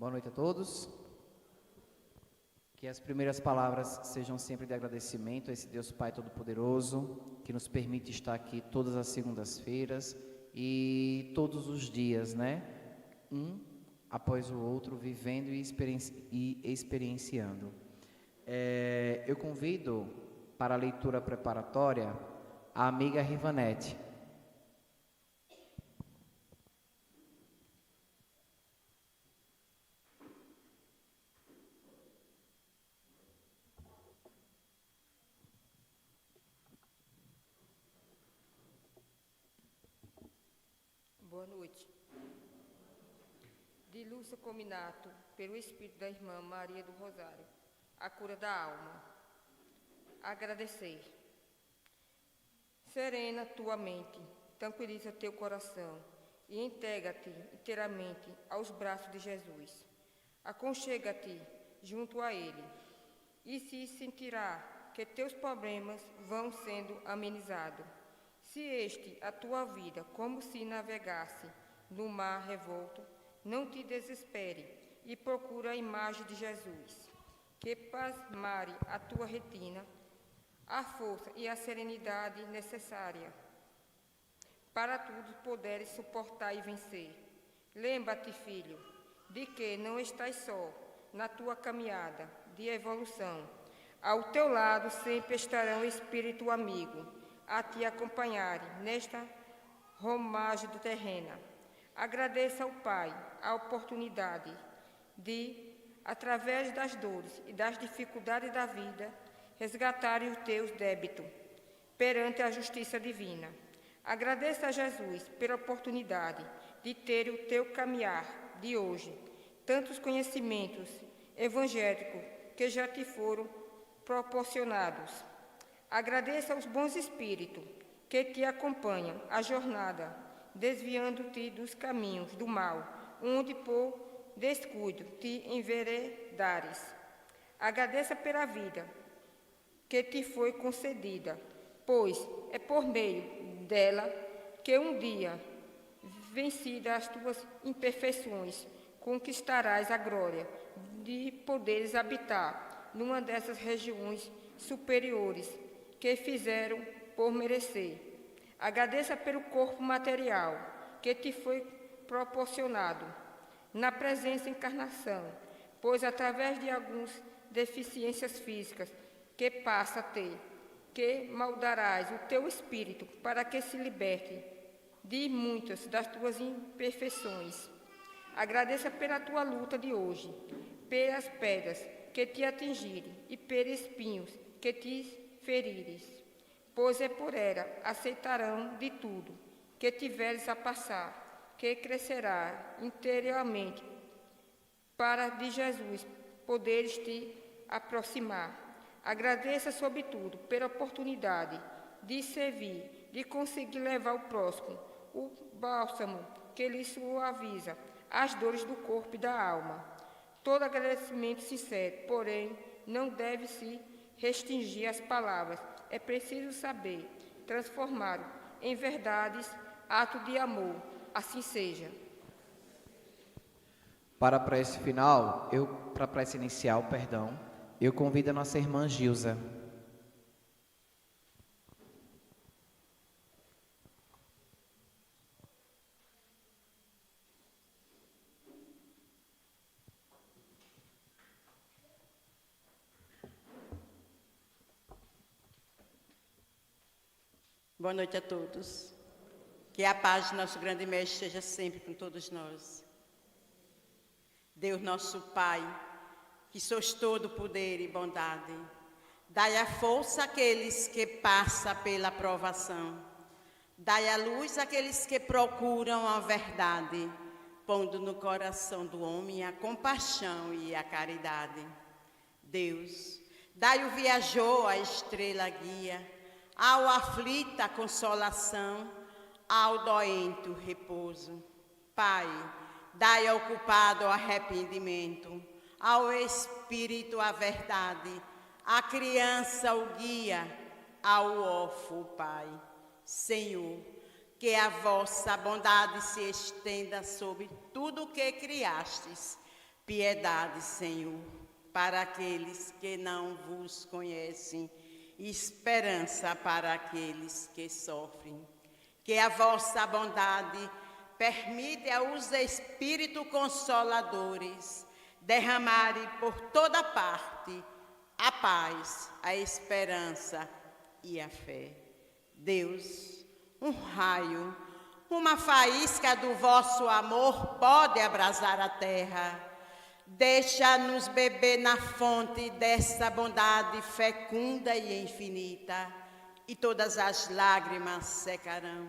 Boa noite a todos. Que as primeiras palavras sejam sempre de agradecimento a esse Deus Pai Todo-Poderoso, que nos permite estar aqui todas as segundas-feiras e todos os dias, né? Um após o outro, vivendo e experienciando. Eu convido para a leitura preparatória a amiga Rivanete. Boa noite. De Lúcia Cominato, pelo Espírito da Irmã Maria do Rosário, a cura da alma. Agradecer. Serena tua mente, tranquiliza teu coração e entrega-te inteiramente aos braços de Jesus. Aconchega-te junto a Ele e se sentirá que teus problemas vão sendo amenizados. Se este a tua vida como se navegasse no mar revolto, não te desespere e procura a imagem de Jesus, que pasmare a tua retina, a força e a serenidade necessária para tudo poderes suportar e vencer. Lembra-te, filho, de que não estás só na tua caminhada de evolução. Ao teu lado sempre estará um espírito amigo a te acompanharem nesta romagem terrena. Agradeça ao Pai a oportunidade de, através das dores e das dificuldades da vida, resgatarem os teus débitos perante a justiça divina. Agradeça a Jesus pela oportunidade de ter o teu caminhar de hoje, tantos conhecimentos evangélicos que já te foram proporcionados. Agradeça aos bons espíritos que te acompanham a jornada, desviando-te dos caminhos do mal, onde por descuido te enveredares. Agradeça pela vida que te foi concedida, pois é por meio dela que um dia, vencidas as tuas imperfeições, conquistarás a glória de poderes habitar numa dessas regiões superiores que fizeram por merecer. Agradeça pelo corpo material que te foi proporcionado na presença encarnação, pois através de algumas deficiências físicas que passa a ter, que moldarás o teu espírito para que se liberte de muitas das tuas imperfeições. Agradeça pela tua luta de hoje, pelas pedras que te atingirem e pelos espinhos que te ferires, pois é por ela aceitarão de tudo que tiveres a passar, que crescerá interiormente para de Jesus poderes te aproximar. Agradeça, sobretudo, pela oportunidade de servir, de conseguir levar ao próximo o bálsamo que lhe suaviza as dores do corpo e da alma. Todo agradecimento sincero, porém, não deve se restringir às palavras. É preciso saber transformá-lo em verdades, ato de amor. Assim seja. Para a prece final, para a prece inicial, perdão, eu convido a nossa irmã Gilza. Boa noite a todos. Que a paz de nosso grande mestre seja sempre com todos nós. Deus nosso Pai, que sois todo poder e bondade, dai a força àqueles que passam pela provação. Dai a luz àqueles que procuram a verdade, pondo no coração do homem a compaixão e a caridade. Deus, dai o viajor a estrela guia, ao aflito a consolação, ao doente o repouso. Pai, dai ao culpado o arrependimento, ao espírito a verdade, à criança o guia, ao órfão o Pai. Senhor, que a vossa bondade se estenda sobre tudo o que criastes, Piedade, Senhor, para aqueles que não vos conhecem, e esperança para aqueles que sofrem. Que a vossa bondade permita aos Espíritos Consoladores derramarem por toda parte a paz, a esperança e a fé. Deus, um raio, uma faísca do vosso amor pode abrasar a terra. Deixa-nos beber na fonte dessa bondade fecunda e infinita, e todas as lágrimas secarão,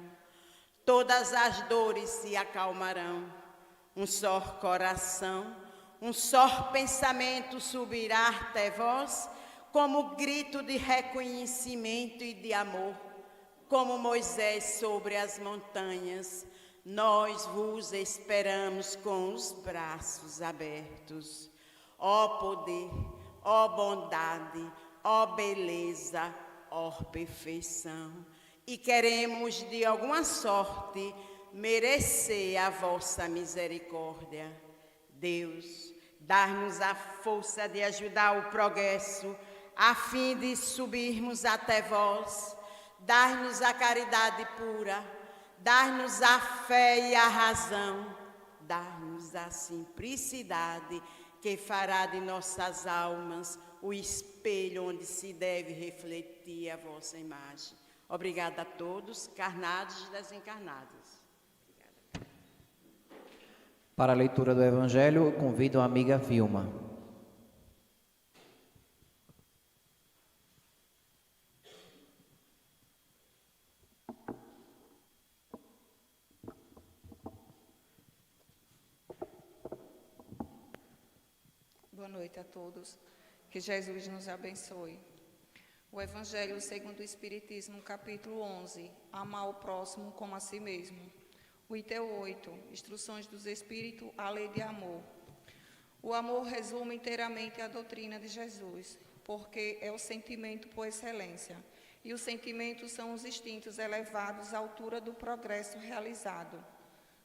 todas as dores se acalmarão. Um só coração, um só pensamento subirá até vós, como grito de reconhecimento e de amor, como Moisés sobre as montanhas. Nós vos esperamos com os braços abertos. Ó poder, ó bondade, ó beleza, ó perfeição. E queremos de alguma sorte merecer a vossa misericórdia. Deus, dá-nos a força de ajudar o progresso, a fim de subirmos até vós. Dá-nos a caridade pura, dá-nos a fé e a razão, dá-nos a simplicidade que fará de nossas almas o espelho onde se deve refletir a vossa imagem. Obrigada a todos, carnados e desencarnados. Obrigada. Para a leitura do Evangelho, eu convido a amiga Vilma. Boa noite a todos. Que Jesus nos abençoe. O Evangelho segundo o Espiritismo, capítulo 11. Amar o próximo como a si mesmo. O item 8. Instruções dos Espíritos, a lei de amor. O amor resume inteiramente a doutrina de Jesus, porque é o sentimento por excelência. E os sentimentos são os instintos elevados à altura do progresso realizado.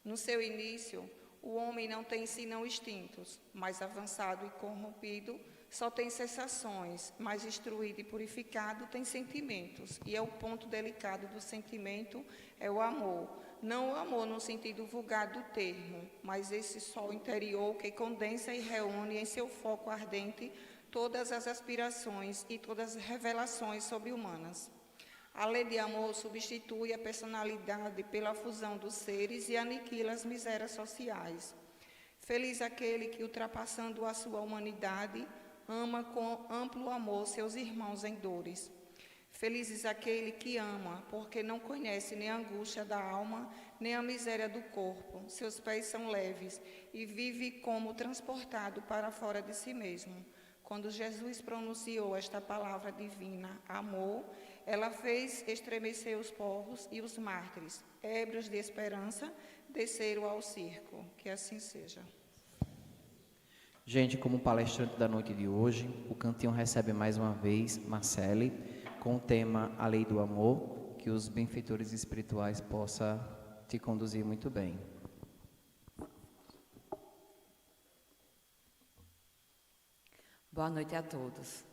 No seu início, o homem não tem senão instintos, mais avançado e corrompido só tem sensações, mais instruído e purificado tem sentimentos. E é o ponto delicado do sentimento, é o amor. Não o amor no sentido vulgar do termo, mas esse sol interior que condensa e reúne em seu foco ardente todas as aspirações e todas as revelações sobre-humanas. A lei de amor substitui a personalidade pela fusão dos seres e aniquila as misérias sociais. Feliz aquele que, ultrapassando a sua humanidade, ama com amplo amor seus irmãos em dores. Felizes aquele que ama, porque não conhece nem a angústia da alma, nem a miséria do corpo. Seus pés são leves e vive como transportado para fora de si mesmo. Quando Jesus pronunciou esta palavra divina, amor, ela fez estremecer os povos e os mártires, ébrios de esperança, desceram ao circo. Que assim seja. Gente, como palestrante da noite de hoje, o Cantinho recebe mais uma vez Marcele, com o tema A Lei do Amor, que os benfeitores espirituais possam te conduzir muito bem. Boa noite a todos.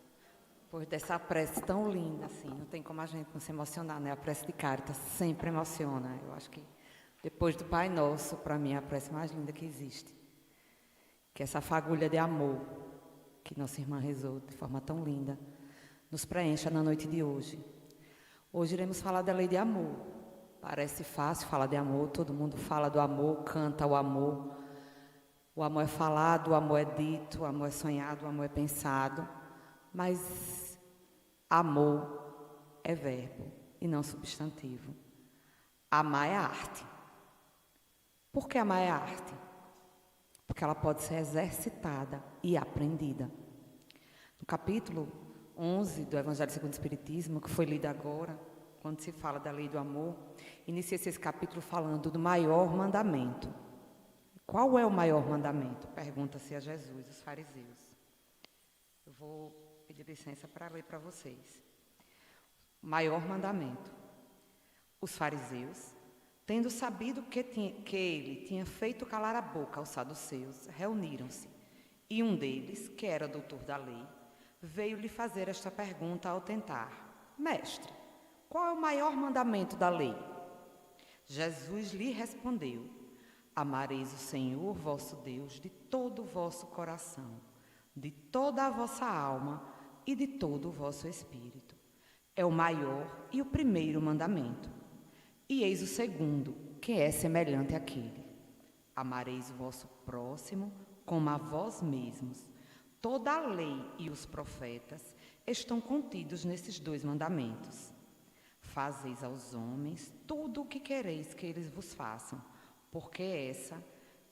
Por dessa prece tão linda, assim, não tem como a gente não se emocionar, né? A prece de Cáritas sempre emociona. Eu acho que depois do Pai Nosso, para mim, é a prece mais linda que existe. Que essa fagulha de amor que nossa irmã rezou de forma tão linda nos preencha na noite de hoje. Hoje iremos falar da lei de amor. Parece fácil falar de amor, todo mundo fala do amor, canta o amor. O amor é falado, o amor é dito, o amor é sonhado, o amor é pensado. Mas amor é verbo e não substantivo. Amar é arte. Por que amar é arte? Porque ela pode ser exercitada e aprendida. No capítulo 11 do Evangelho segundo o Espiritismo, que foi lido agora, quando se fala da lei do amor, inicia-se esse capítulo falando do maior mandamento. Qual é o maior mandamento? Pergunta-se a Jesus, os fariseus. Eu vou pedir licença para ler para vocês. O maior mandamento. Os fariseus, tendo sabido que ele tinha feito calar a boca aos saduceus, reuniram-se E um deles, que era doutor da lei, veio lhe fazer esta pergunta ao tentar: Mestre, qual é o maior mandamento da lei? Jesus lhe respondeu: Amareis o Senhor vosso Deus de todo o vosso coração, de toda a vossa alma e de todo o vosso espírito. É o maior e o primeiro mandamento. E eis o segundo, que é semelhante àquele: Amareis o vosso próximo como a vós mesmos. Toda a lei e os profetas estão contidos nesses 2 mandamentos. Fazeis aos homens tudo o que quereis que eles vos façam, porque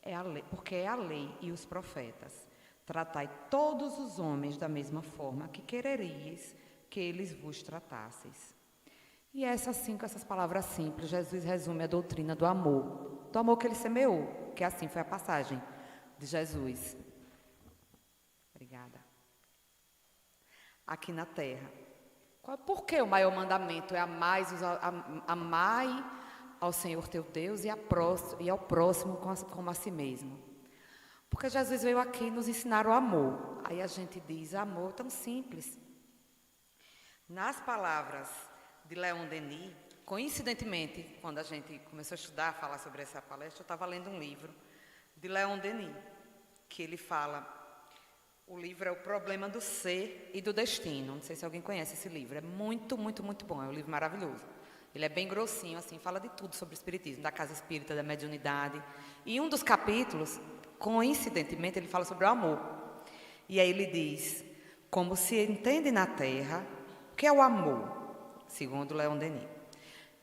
é a lei e os profetas. Tratai todos os homens da mesma forma que quereríeis que eles vos tratasseis. E com essas palavras simples, Jesus resume a doutrina do amor que ele semeou, que assim foi a passagem de Jesus. Obrigada. Aqui na terra. Por que o maior mandamento é amai ao Senhor teu Deus e ao próximo como a si mesmo? Porque Jesus veio aqui nos ensinar o amor. Aí a gente diz, amor tão simples. Nas palavras de Leon Denis, coincidentemente, quando a gente começou a estudar, a falar sobre essa palestra, eu estava lendo um livro de Leon Denis, que ele fala, o livro é O Problema do Ser e do Destino. Não sei se alguém conhece esse livro, é muito, muito, muito bom, é um livro maravilhoso. Ele é bem grossinho, assim, fala de tudo sobre o espiritismo, da casa espírita, da mediunidade. E um dos capítulos, coincidentemente, ele fala sobre o amor. E aí ele diz, como se entende na Terra, o que é o amor? Segundo Leon Denis.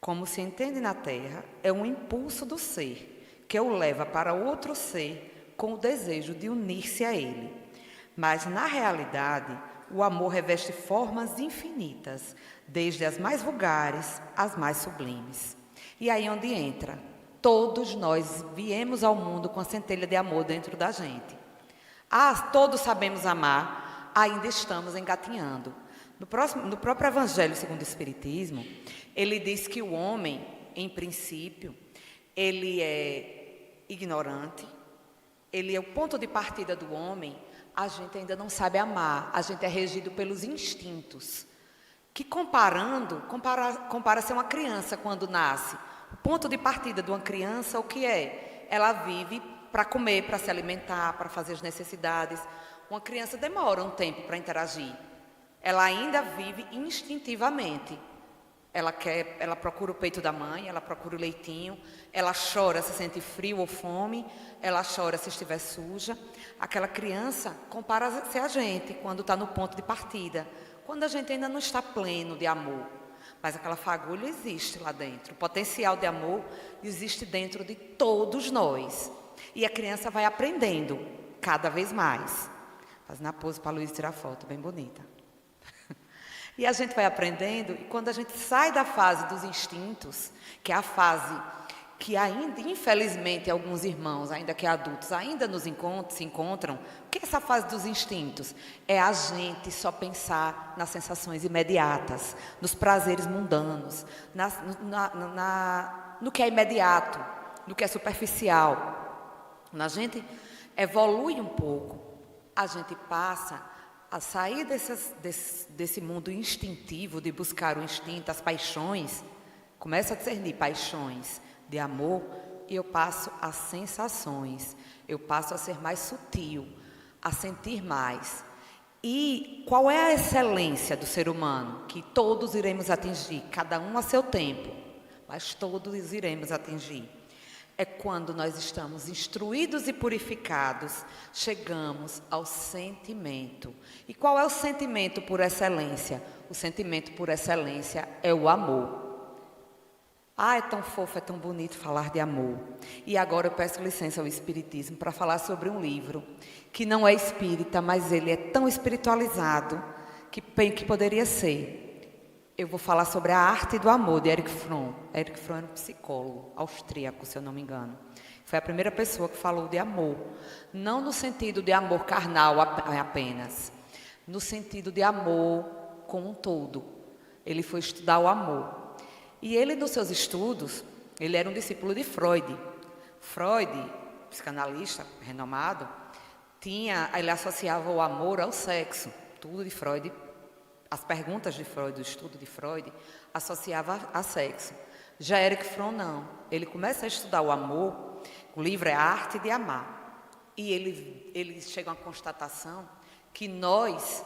Como se entende na Terra, é um impulso do ser, que o leva para outro ser com o desejo de unir-se a ele. Mas, na realidade, o amor reveste formas infinitas, desde as mais vulgares às mais sublimes. E aí onde entra, todos nós viemos ao mundo com a centelha de amor dentro da gente. Todos sabemos amar, ainda estamos engatinhando. No próprio Evangelho segundo o Espiritismo, ele diz que o homem, em princípio, ele é ignorante, ele é o ponto de partida do homem, a gente ainda não sabe amar, a gente é regido pelos instintos, que compara-se a uma criança quando nasce. O ponto de partida de uma criança, o que é? Ela vive para comer, para se alimentar, para fazer as necessidades. Uma criança demora um tempo para interagir. Ela ainda vive instintivamente. Ela procura o peito da mãe, ela procura o leitinho, ela chora se sente frio ou fome, ela chora se estiver suja. Aquela criança compara-se a gente quando está no ponto de partida, quando a gente ainda não está pleno de amor. Mas aquela fagulha existe lá dentro, o potencial de amor existe dentro de todos nós. E a criança vai aprendendo cada vez mais. Fazendo a pose para a Luísa tirar foto, bem bonita. E a gente vai aprendendo, e quando a gente sai da fase dos instintos, que é a fase que ainda, infelizmente, alguns irmãos, ainda que adultos, ainda se encontram, o que é essa fase dos instintos? É a gente só pensar nas sensações imediatas, nos prazeres mundanos, no que é imediato, no que é superficial. Quando a gente evolui um pouco, a gente passa a sair desse mundo instintivo, de buscar o instinto, as paixões, começa a discernir paixões de amor, e eu passo a sensações, eu passo a ser mais sutil, a sentir mais. E qual é a excelência do ser humano? Que todos iremos atingir, cada um a seu tempo, mas todos iremos atingir. É quando nós estamos instruídos e purificados, chegamos ao sentimento. E qual é o sentimento por excelência? O sentimento por excelência é o amor. É tão fofo, é tão bonito falar de amor. E agora eu peço licença ao Espiritismo para falar sobre um livro que não é espírita, mas ele é tão espiritualizado que poderia ser. Eu vou falar sobre A Arte do Amor, de Erich Fromm. Erich Fromm era um psicólogo austríaco, se eu não me engano. Foi a primeira pessoa que falou de amor. Não no sentido de amor carnal apenas. No sentido de amor como um todo. Ele foi estudar o amor. E ele, nos seus estudos, ele era um discípulo de Freud. Freud, psicanalista renomado, ele associava o amor ao sexo. Tudo de Freud, as perguntas de Freud, o estudo de Freud, associava a sexo. Já Erich Fromm não. Ele começa a estudar o amor, o livro é A Arte de Amar. E ele chega a uma constatação que nós,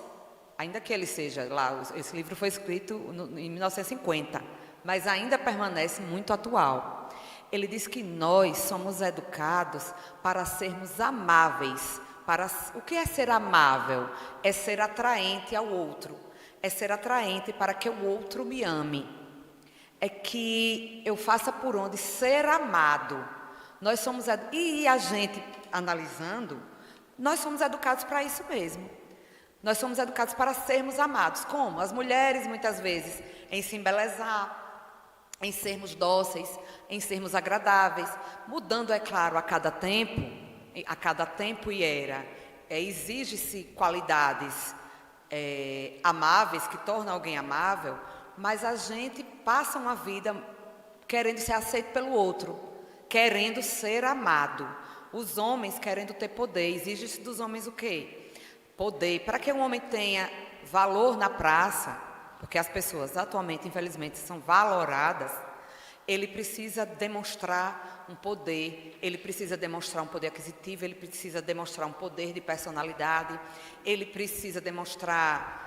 ainda que ele seja lá, esse livro foi escrito em 1950, mas ainda permanece muito atual. Ele diz que nós somos educados para sermos amáveis. O que é ser amável? É ser atraente ao outro. É ser atraente para que o outro me ame. É que eu faça por onde ser amado. Nós somos, e a gente, analisando, nós somos educados para isso mesmo. Nós somos educados para sermos amados. Como? As mulheres, muitas vezes, em se embelezar, em sermos dóceis, em sermos agradáveis, mudando, é claro, a cada tempo e era. Exige-se qualidades amáveis, que tornam alguém amável, mas a gente passa uma vida querendo ser aceito pelo outro, querendo ser amado. Os homens querendo ter poder. Exige-se dos homens o quê? Poder. Para que um homem tenha valor na praça, porque as pessoas atualmente, infelizmente, são valoradas, ele precisa demonstrar um poder, ele precisa demonstrar um poder aquisitivo, ele precisa demonstrar um poder de personalidade, ele precisa demonstrar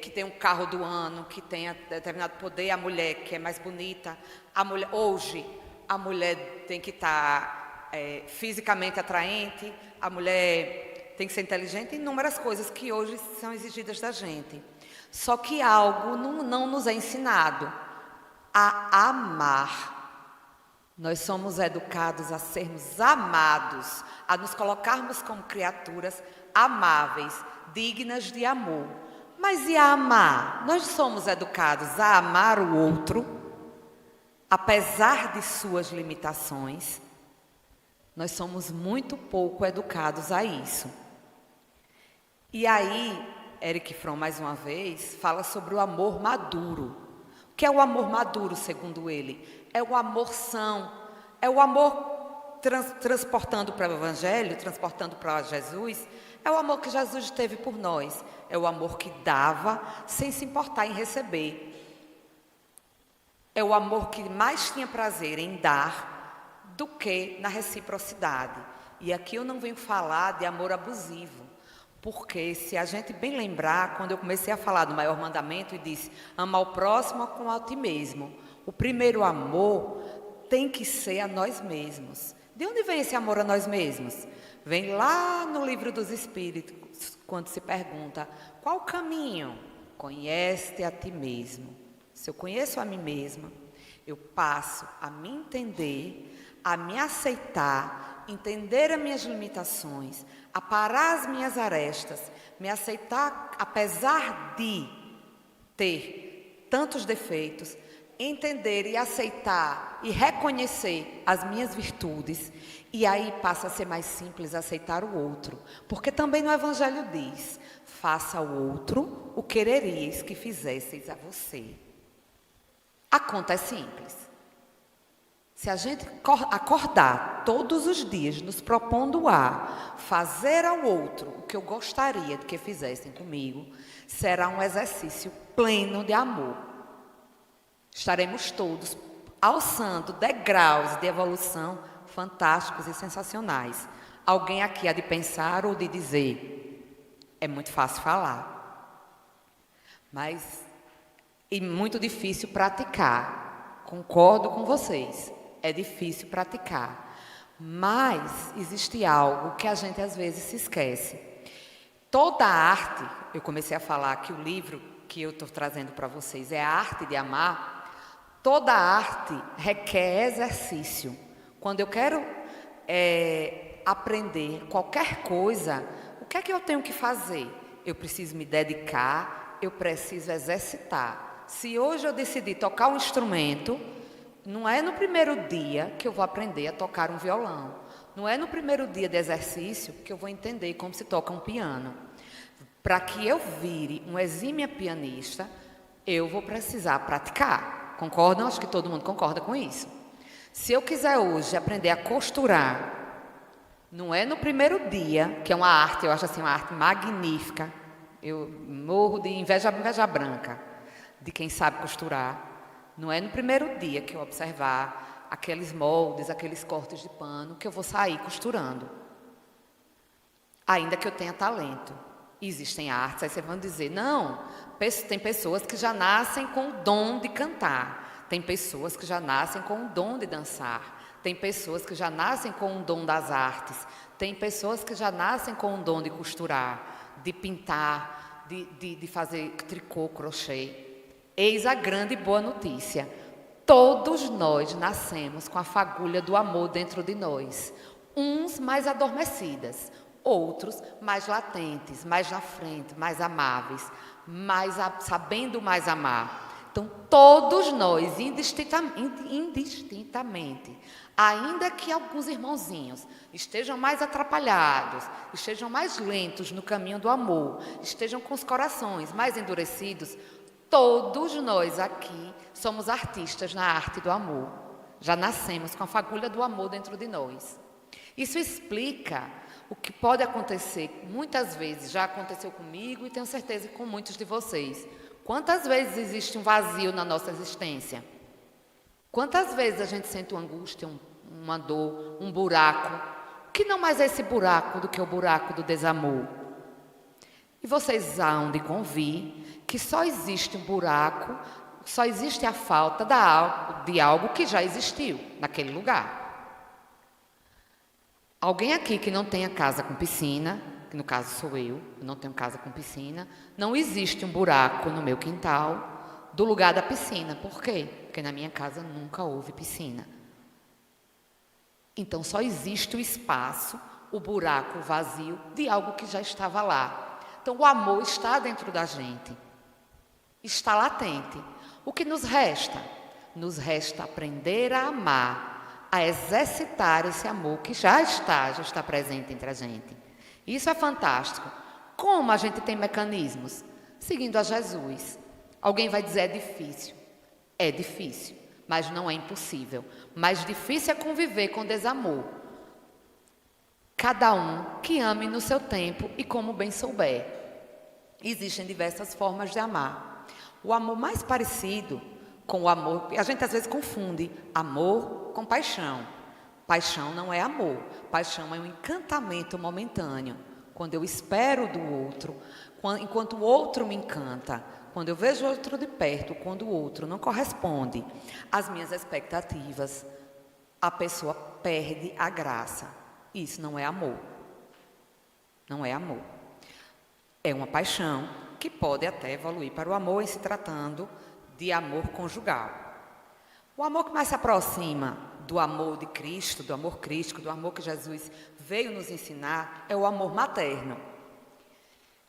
que tem um carro do ano, que tenha determinado poder. A mulher que é mais bonita, hoje a mulher tem que estar fisicamente atraente, a mulher tem que ser inteligente, inúmeras coisas que hoje são exigidas da gente. Só que algo não nos é ensinado: a amar. Nós somos educados a sermos amados, a nos colocarmos como criaturas amáveis, dignas de amor. Mas e a amar? Nós somos educados a amar o outro, apesar de suas limitações. Nós somos muito pouco educados a isso. E aí, Erich Fromm, mais uma vez, fala sobre o amor maduro. O que é o amor maduro, segundo ele? É o amor são, é o amor transportando para o Evangelho, transportando para Jesus, é o amor que Jesus teve por nós, é o amor que dava sem se importar em receber. É o amor que mais tinha prazer em dar do que na reciprocidade. E aqui eu não venho falar de amor abusivo, porque se a gente bem lembrar, quando eu comecei a falar do maior mandamento e disse, ama ao próximo como a ti mesmo, o primeiro amor tem que ser a nós mesmos. De onde vem esse amor a nós mesmos? Vem lá no Livro dos Espíritos, quando se pergunta, qual o caminho? Conhece-te a ti mesmo. Se eu conheço a mim mesma, eu passo a me entender, a me aceitar, entender as minhas limitações, a parar as minhas arestas, me aceitar apesar de ter tantos defeitos, entender e aceitar e reconhecer as minhas virtudes, e aí passa a ser mais simples aceitar o outro, porque também no Evangelho diz, faça ao outro o quereríeis que fizesseis a você. A conta é simples. Se a gente acordar todos os dias nos propondo a fazer ao outro o que eu gostaria de que fizessem comigo, será um exercício pleno de amor. Estaremos todos alçando degraus de evolução fantásticos e sensacionais. Alguém aqui há de pensar ou de dizer, é muito fácil falar, mas é muito difícil praticar. Concordo com vocês. É difícil praticar, mas existe algo que a gente às vezes se esquece. Toda a arte, eu comecei a falar que o livro que eu estou trazendo para vocês é A Arte de Amar. Toda a arte requer exercício. Quando eu quero aprender qualquer coisa, o que é que eu tenho que fazer? Eu preciso me dedicar, eu preciso exercitar. Se hoje eu decidir tocar um instrumento, não é no primeiro dia que eu vou aprender a tocar um violão. Não é no primeiro dia de exercício que eu vou entender como se toca um piano. Para que eu vire uma exímia pianista, eu vou precisar praticar. Concordam? Acho que todo mundo concorda com isso. Se eu quiser hoje aprender a costurar, Não é no primeiro dia, que é uma arte, eu acho assim, uma arte magnífica. Eu morro de inveja branca de quem sabe costurar. Não é no primeiro dia que eu observar aqueles moldes, aqueles cortes de pano, que eu vou sair costurando. Ainda que eu tenha talento. Existem artes, aí vocês vão dizer, não, tem pessoas que já nascem com o dom de cantar. Tem pessoas que já nascem com o dom de dançar. Tem pessoas que já nascem com o dom das artes. Tem pessoas que já nascem com o dom de costurar, de pintar, de fazer tricô, crochê. Eis a grande e boa notícia. Todos nós nascemos com a fagulha do amor dentro de nós. Uns mais adormecidas, outros mais latentes, mais na frente, mais amáveis, sabendo mais amar. Então, todos nós, indistintamente, ainda que alguns irmãozinhos estejam mais atrapalhados, estejam mais lentos no caminho do amor, estejam com os corações mais endurecidos, todos nós aqui somos artistas na arte do amor. Já nascemos com a fagulha do amor dentro de nós. Isso explica o que pode acontecer, muitas vezes, já aconteceu comigo e tenho certeza que com muitos de vocês. Quantas vezes existe um vazio na nossa existência? Quantas vezes a gente sente uma angústia, uma dor, um buraco? O que não mais é esse buraco do que o buraco do desamor? E vocês hão de convir que só existe um buraco, só existe a falta de algo que já existiu naquele lugar. Alguém aqui que não tenha casa com piscina, que no caso sou eu não tenho casa com piscina, não existe um buraco no meu quintal do lugar da piscina. Por quê? Porque na minha casa nunca houve piscina. Então só existe o espaço, o buraco vazio de algo que já estava lá. Então o amor está dentro da gente, está latente. O que nos resta? Nos resta aprender a amar, a exercitar esse amor que já está presente entre a gente. Isso é fantástico. Como a gente tem mecanismos? Seguindo a Jesus. Alguém vai dizer, é difícil. É difícil, mas não é impossível. Mais difícil é conviver com desamor. Cada um que ame no seu tempo e como bem souber. Existem diversas formas de amar. O amor mais parecido com o amor, a gente às vezes confunde amor com paixão. Paixão não é amor. Paixão é um encantamento momentâneo. Quando eu espero do outro, enquanto o outro me encanta. Quando eu vejo o outro de perto, quando o outro não corresponde às minhas expectativas, a pessoa perde a graça. Isso não é amor. Não é amor. É uma paixão que pode até evoluir para o amor em se tratando de amor conjugal. O amor que mais se aproxima do amor de Cristo, do amor crístico, do amor que Jesus veio nos ensinar, é o amor materno.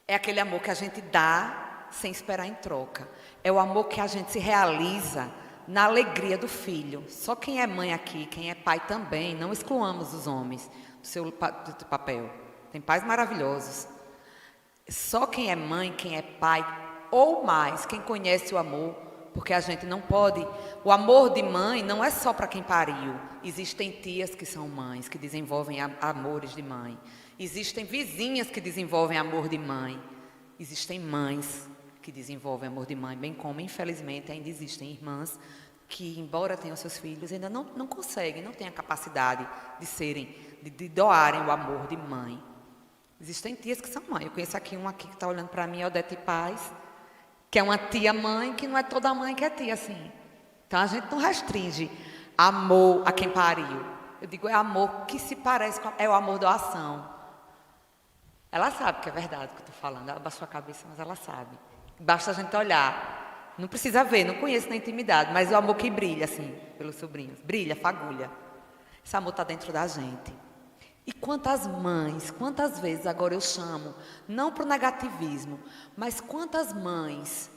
É aquele amor que a gente dá sem esperar em troca. É o amor que a gente se realiza na alegria do filho. Só quem é mãe aqui, quem é pai também, não excluamos os homens do seu papel. Tem pais maravilhosos. Só quem é mãe, quem é pai, ou mais, quem conhece o amor, porque a gente não pode... O amor de mãe não é só para quem pariu. Existem tias que são mães, que desenvolvem amores de mãe. Existem vizinhas que desenvolvem amor de mãe. Existem mães que desenvolvem amor de mãe, bem como, infelizmente, ainda existem irmãs que, embora tenham seus filhos, ainda não conseguem, não têm a capacidade de doarem o amor de mãe. Existem tias que são mães. Eu conheço aqui uma aqui que está olhando para mim, Odete Paz, que é uma tia-mãe, que não é toda mãe que é tia, assim. Então, a gente não restringe amor a quem pariu. Eu digo, é amor que se parece com... É o amor doação. Ela sabe que é verdade o que eu estou falando. Ela abaixou a cabeça, mas ela sabe. Basta a gente olhar. Não precisa ver, não conheço na intimidade, mas o amor que brilha, assim, pelos sobrinhos. Brilha, fagulha. Esse amor está dentro da gente. E quantas mães, quantas vezes agora eu chamo, não para o negativismo, mas quantas mães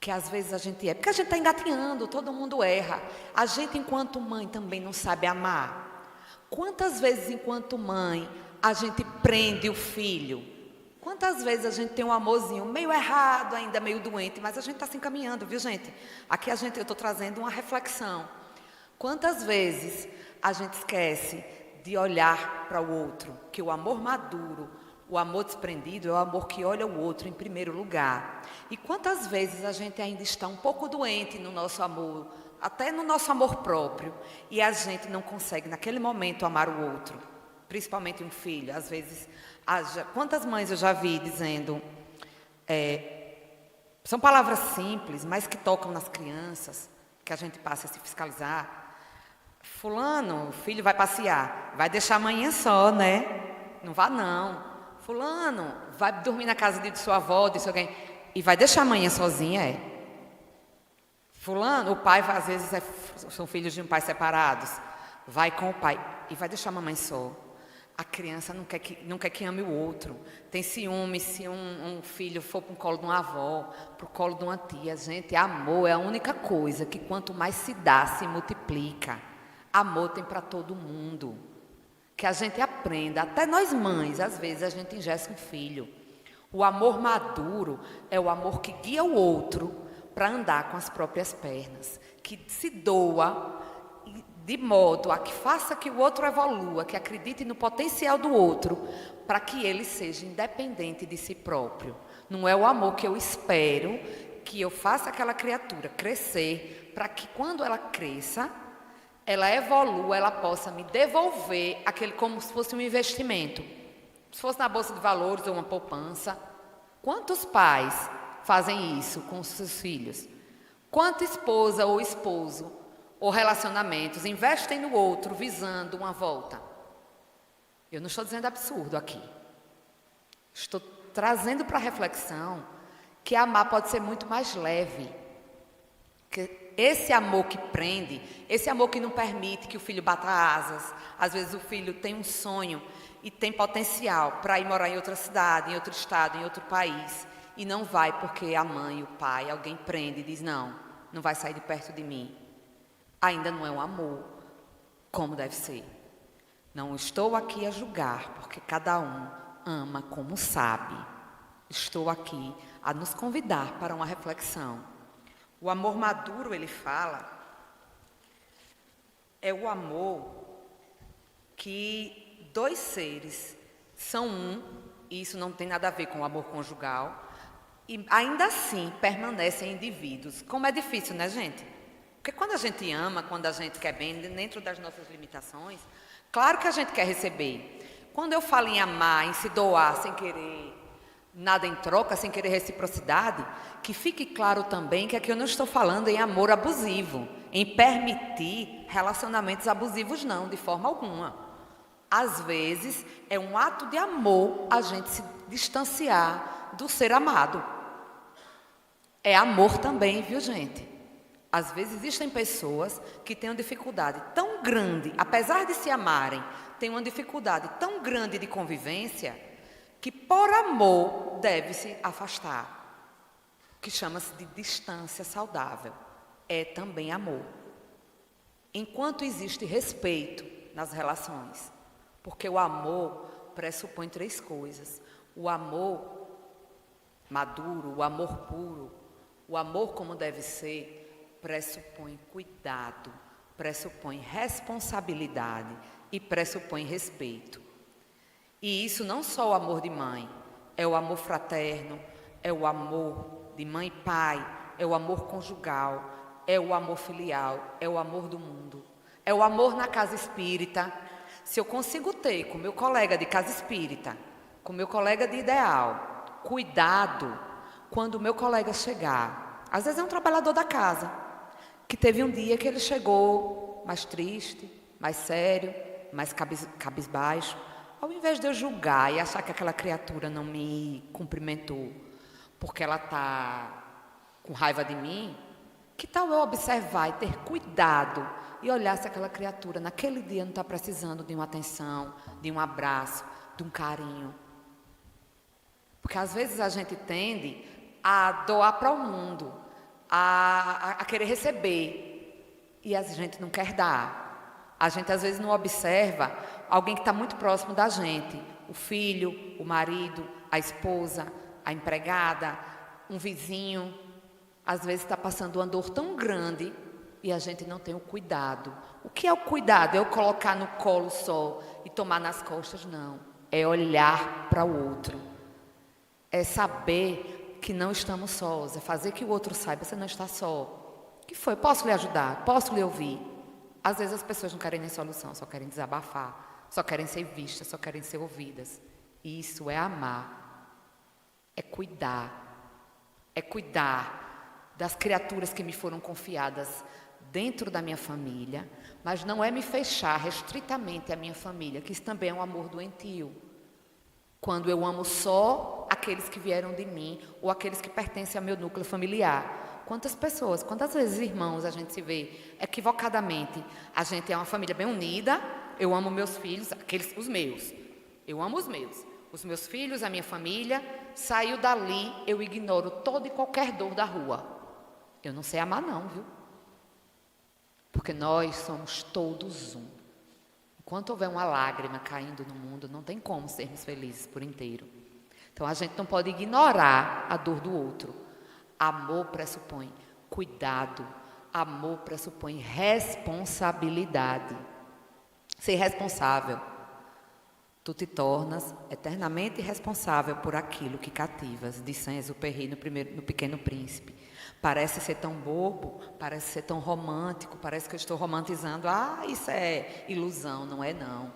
que às vezes a gente porque a gente está engatinhando, todo mundo erra. A gente, enquanto mãe, também não sabe amar. Quantas vezes, enquanto mãe, a gente prende o filho? Quantas vezes a gente tem um amorzinho meio errado ainda, meio doente, mas a gente está se encaminhando, viu, gente? Aqui eu estou trazendo uma reflexão. Quantas vezes a gente esquece de olhar para o outro, que o amor maduro, o amor desprendido é o amor que olha o outro em primeiro lugar. E quantas vezes a gente ainda está um pouco doente no nosso amor, até no nosso amor próprio, e a gente não consegue naquele momento amar o outro, principalmente um filho. Às vezes, quantas mães eu já vi dizendo, são palavras simples, mas que tocam nas crianças, que a gente passa a se fiscalizar. Fulano, o filho vai passear, vai deixar amanhã só, né? Não vá não. Fulano, vai dormir na casa de sua avó, de alguém, e vai deixar amanhã sozinha, Fulano, o pai, às vezes, são filhos de um pai separados, vai com o pai e vai deixar a mamãe só. A criança não quer que ame o outro. Tem ciúme se um filho for para o colo de uma avó, para o colo de uma tia. Gente, amor é a única coisa que quanto mais se dá, se multiplica. Amor tem para todo mundo. Que a gente aprenda, até nós mães, às vezes a gente ingessa um filho. O amor maduro é o amor que guia o outro para andar com as próprias pernas. Que se doa de modo a que faça que o outro evolua, que acredite no potencial do outro, para que ele seja independente de si próprio. Não é o amor que eu espero que eu faça aquela criatura crescer, para que quando ela cresça, ela evolua, ela possa me devolver aquele como se fosse um investimento. Se fosse na bolsa de valores ou uma poupança. Quantos pais fazem isso com os seus filhos? Quanta esposa ou esposo ou relacionamentos investem no outro visando uma volta? Eu não estou dizendo absurdo aqui. Estou trazendo para a reflexão que amar pode ser muito mais leve. Que esse amor que prende, esse amor que não permite que o filho bata asas. Às vezes o filho tem um sonho e tem potencial para ir morar em outra cidade, em outro estado, em outro país. E não vai porque a mãe, o pai, alguém prende e diz, não vai sair de perto de mim. Ainda não é um amor como deve ser. Não estou aqui a julgar, porque cada um ama como sabe. Estou aqui a nos convidar para uma reflexão. O amor maduro, ele fala, é o amor que dois seres são um, e isso não tem nada a ver com o amor conjugal, e ainda assim permanecem indivíduos. Como é difícil, né, gente? Porque quando a gente ama, quando a gente quer bem, dentro das nossas limitações, claro que a gente quer receber. Quando eu falo em amar, em se doar, sem querer nada em troca, sem querer reciprocidade, que fique claro também que aqui eu não estou falando em amor abusivo, em permitir relacionamentos abusivos, não, de forma alguma. Às vezes, é um ato de amor a gente se distanciar do ser amado. É amor também, viu, gente? Às vezes existem pessoas que têm uma dificuldade tão grande, apesar de se amarem, têm uma dificuldade tão grande de convivência, que por amor deve se afastar, que chama-se de distância saudável. É também amor. Enquanto existe respeito nas relações, porque o amor pressupõe três coisas. O amor maduro, o amor puro, o amor como deve ser, pressupõe cuidado, pressupõe responsabilidade e pressupõe respeito. E isso não só o amor de mãe, é o amor fraterno, é o amor de mãe e pai, é o amor conjugal, é o amor filial, é o amor do mundo, é o amor na casa espírita. Se eu consigo ter com meu colega de casa espírita, com meu colega de ideal, cuidado quando o meu colega chegar, às vezes é um trabalhador da casa, que teve um dia que ele chegou mais triste, mais sério, mais cabisbaixo. Ao invés de eu julgar e achar que aquela criatura não me cumprimentou porque ela está com raiva de mim, que tal eu observar e ter cuidado e olhar se aquela criatura naquele dia não está precisando de uma atenção, de um abraço, de um carinho. Porque às vezes a gente tende a doar para o mundo, a querer receber, e a gente não quer dar. A gente às vezes não observa alguém que está muito próximo da gente, o filho, o marido, a esposa, a empregada, um vizinho, às vezes está passando uma dor tão grande e a gente não tem o cuidado. O que é o cuidado? É eu colocar no colo só e tomar nas costas? Não. É olhar para o outro. É saber que não estamos sós. É fazer que o outro saiba, você não está só. O que foi? Posso lhe ajudar? Posso lhe ouvir? Às vezes as pessoas não querem nem solução, só querem desabafar, só querem ser vistas, só querem ser ouvidas. E isso é amar. É cuidar das criaturas que me foram confiadas dentro da minha família, mas não é me fechar restritamente à minha família, que isso também é um amor doentio. Quando eu amo só aqueles que vieram de mim ou aqueles que pertencem ao meu núcleo familiar. Quantas pessoas, quantas vezes irmãos a gente se vê equivocadamente? A gente é uma família bem unida, eu amo meus filhos, os meus, eu amo os meus filhos, a minha família, saiu dali, eu ignoro toda e qualquer dor da rua. Eu não sei amar não, viu? Porque nós somos todos um. Enquanto houver uma lágrima caindo no mundo, não tem como sermos felizes por inteiro. Então a gente não pode ignorar a dor do outro. Amor pressupõe cuidado, amor pressupõe responsabilidade. Ser responsável. Tu te tornas eternamente responsável por aquilo que cativas, diz Saint-Exupéry no Pequeno Príncipe. Parece ser tão bobo, parece ser tão romântico, parece que eu estou romantizando. Isso é ilusão, não é não.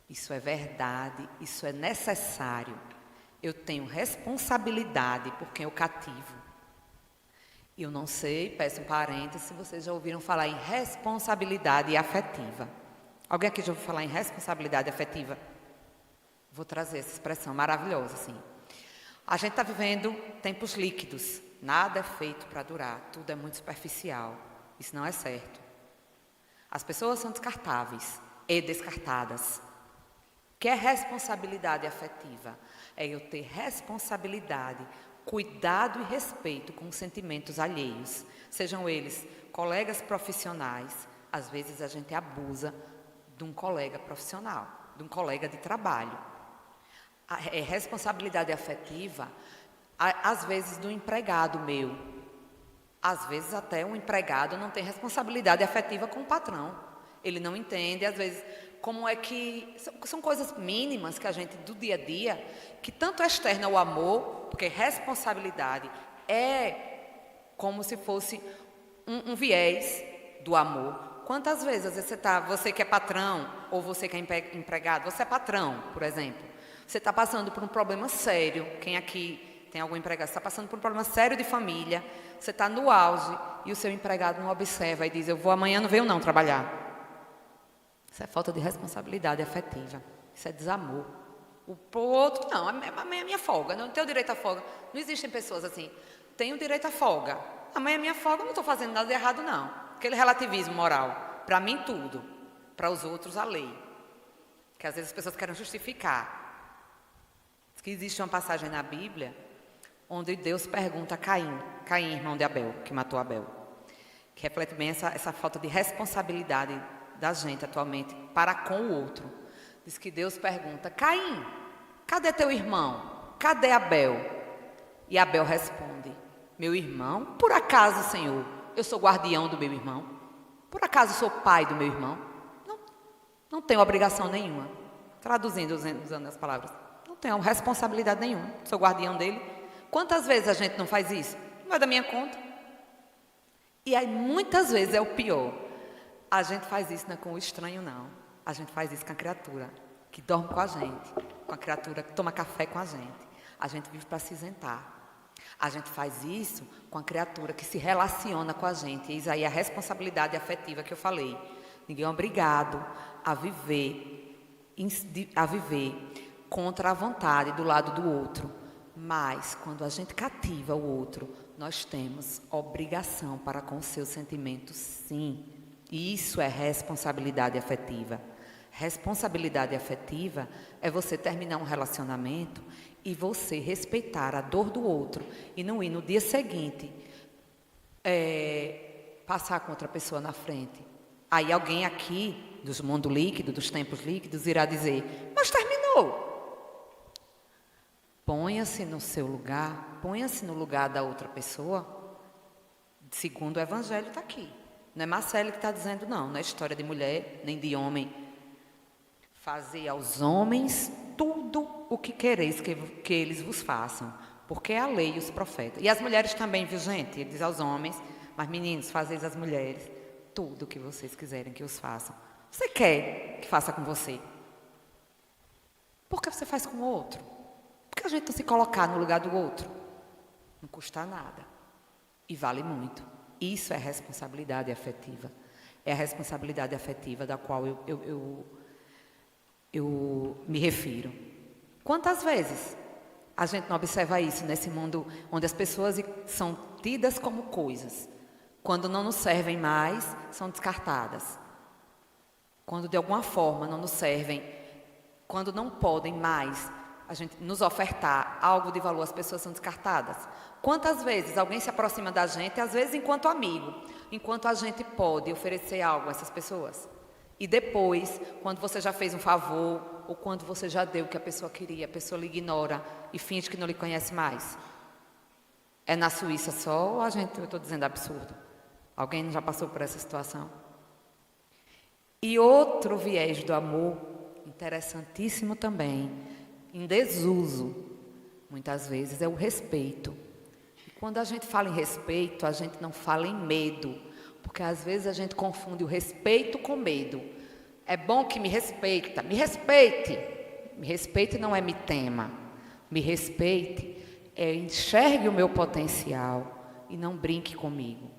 Isso é verdade, isso é necessário. Eu tenho responsabilidade por quem eu cativo. Eu não sei, peço um parêntese, se vocês já ouviram falar em responsabilidade afetiva. Alguém aqui já ouviu falar em responsabilidade afetiva? Vou trazer essa expressão maravilhosa, assim. A gente está vivendo tempos líquidos. Nada é feito para durar. Tudo é muito superficial. Isso não é certo. As pessoas são descartáveis e descartadas. O que é responsabilidade afetiva? É eu ter responsabilidade, cuidado e respeito com os sentimentos alheios. Sejam eles colegas profissionais. Às vezes a gente abusa de um colega profissional, de um colega de trabalho. A responsabilidade afetiva, às vezes do empregado meu. Às vezes até um empregado não tem responsabilidade afetiva com o patrão. Ele não entende, às vezes, como é que... São coisas mínimas que a gente, do dia a dia, que tanto externa o amor, porque responsabilidade é como se fosse um viés do amor. Quantas vezes você que é patrão, ou você que é empregado, você é patrão, por exemplo, você está passando por um problema sério, quem aqui tem algum empregado, você está passando por um problema sério de família, você está no auge, e o seu empregado não observa e diz, eu vou amanhã, não venho não trabalhar. Isso é falta de responsabilidade afetiva, isso é desamor. O outro, não, amanhã é minha folga, não tenho direito à folga. Não existem pessoas assim, tenho direito à folga, amanhã é minha folga, não estou fazendo nada de errado não. Aquele relativismo moral, para mim tudo, para os outros a lei. Que às vezes as pessoas querem justificar. Diz que existe uma passagem na Bíblia onde Deus pergunta a Caim, irmão de Abel, que matou Abel, que reflete bem essa falta de responsabilidade da gente atualmente para com o outro. Diz que Deus pergunta, Caim, cadê teu irmão? Cadê Abel? E Abel responde, meu irmão, por acaso, Senhor, eu sou guardião do meu irmão? Por acaso sou pai do meu irmão? Não tenho obrigação nenhuma. Traduzindo, usando as palavras. Não tenho responsabilidade nenhuma. Sou guardião dele. Quantas vezes a gente não faz isso? Não é da minha conta. E aí, muitas vezes, é o pior. A gente faz isso não é com o estranho, não. A gente faz isso com a criatura que dorme com a gente. Com a criatura que toma café com a gente. A gente vive para se isentar. A gente faz isso com a criatura que se relaciona com a gente. Eis aí a responsabilidade afetiva que eu falei. Ninguém é obrigado a viver contra a vontade do lado do outro. Mas, quando a gente cativa o outro, nós temos obrigação para com os seus sentimentos, sim. Isso é responsabilidade afetiva. Responsabilidade afetiva é você terminar um relacionamento e você respeitar a dor do outro e não ir no dia seguinte passar com outra pessoa na frente. Aí alguém aqui, do mundo líquido, dos tempos líquidos, irá dizer, mas terminou. Ponha-se no seu lugar, ponha-se no lugar da outra pessoa, segundo o Evangelho está aqui. Não é Marcele que está dizendo, não é história de mulher, nem de homem. Fazei aos homens tudo o que quereis que eles vos façam, porque é a lei e os profetas. E as mulheres também, viu, gente? Ele diz aos homens, mas meninos, fazeis às mulheres tudo o que vocês quiserem que os façam. Você quer que faça com você? Por que você faz com o outro? Por que a gente não se colocar no lugar do outro? Não custa nada. E vale muito. Isso é responsabilidade afetiva. É a responsabilidade afetiva da qual eu me refiro. Quantas vezes a gente não observa isso nesse mundo onde as pessoas são tidas como coisas? Quando não nos servem mais, são descartadas. Quando de alguma forma não nos servem, quando não podem mais a gente nos ofertar algo de valor, as pessoas são descartadas. Quantas vezes alguém se aproxima da gente, às vezes enquanto amigo, enquanto a gente pode oferecer algo a essas pessoas. E depois, quando você já fez um favor, ou quando você já deu o que a pessoa queria, a pessoa lhe ignora e finge que não lhe conhece mais. É na Suíça só ou eu estou dizendo absurdo? Alguém já passou por essa situação? E outro viés do amor, interessantíssimo também, em desuso, muitas vezes, é o respeito. E quando a gente fala em respeito, a gente não fala em medo, porque às vezes a gente confunde o respeito com medo. É bom que me respeita, me respeite. Me respeite não é me tema. Me respeite é enxergue o meu potencial e não brinque comigo.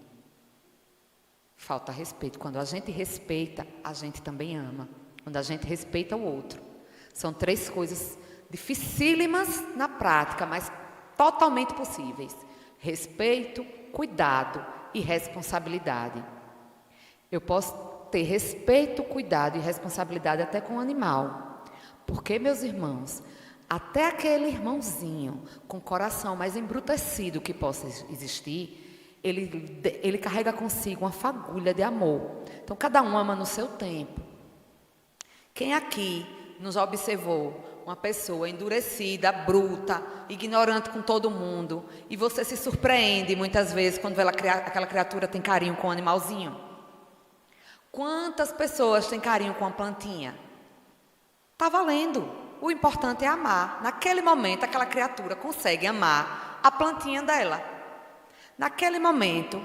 Falta respeito. Quando a gente respeita, a gente também ama. Quando a gente respeita o outro. São 3 coisas dificílimas na prática, mas totalmente possíveis. Respeito, cuidado e responsabilidade. Eu posso ter respeito, cuidado e responsabilidade até com o animal. Porque, meus irmãos, até aquele irmãozinho com o coração mais embrutecido que possa existir, ele carrega consigo uma fagulha de amor. Então, cada um ama no seu tempo. Quem aqui nos observou uma pessoa endurecida, bruta, ignorante com todo mundo, e você se surpreende muitas vezes quando aquela criatura tem carinho com um animalzinho? Quantas pessoas têm carinho com uma plantinha? Está valendo. O importante é amar. Naquele momento, aquela criatura consegue amar a plantinha dela. Naquele momento,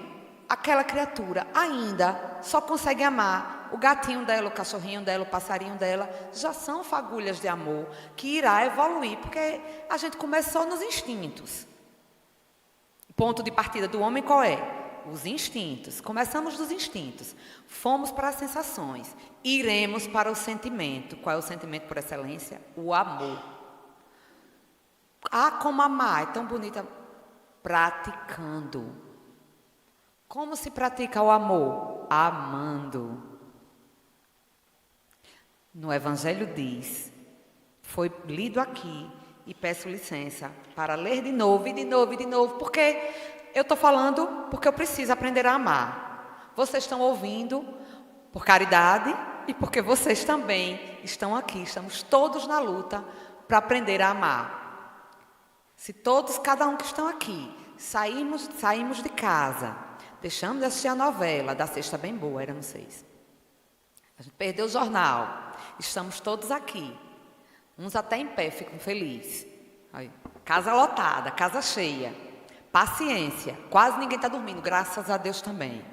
aquela criatura ainda só consegue amar o gatinho dela, o cachorrinho dela, o passarinho dela. Já são fagulhas de amor que irá evoluir, porque a gente começou nos instintos. O ponto de partida do homem qual é? Os instintos. Começamos dos instintos. Fomos para as sensações. Iremos para o sentimento. Qual é o sentimento por excelência? O amor. Ah, como amar, é tão bonita. Praticando. Como se pratica o amor? Amando. No Evangelho diz, foi lido aqui, e peço licença para ler de novo, e de novo, e de novo, porque eu estou falando porque eu preciso aprender a amar. Vocês estão ouvindo por caridade e porque vocês também estão aqui, estamos todos na luta para aprender a amar. Se todos, cada um que estão aqui, saímos de casa, deixamos de assistir a novela da Sexta Bem Boa, éramos 6. A gente perdeu o jornal. Estamos todos aqui. Uns até em pé ficam felizes. Aí, casa lotada, casa cheia. Paciência. Quase ninguém está dormindo, graças a Deus também.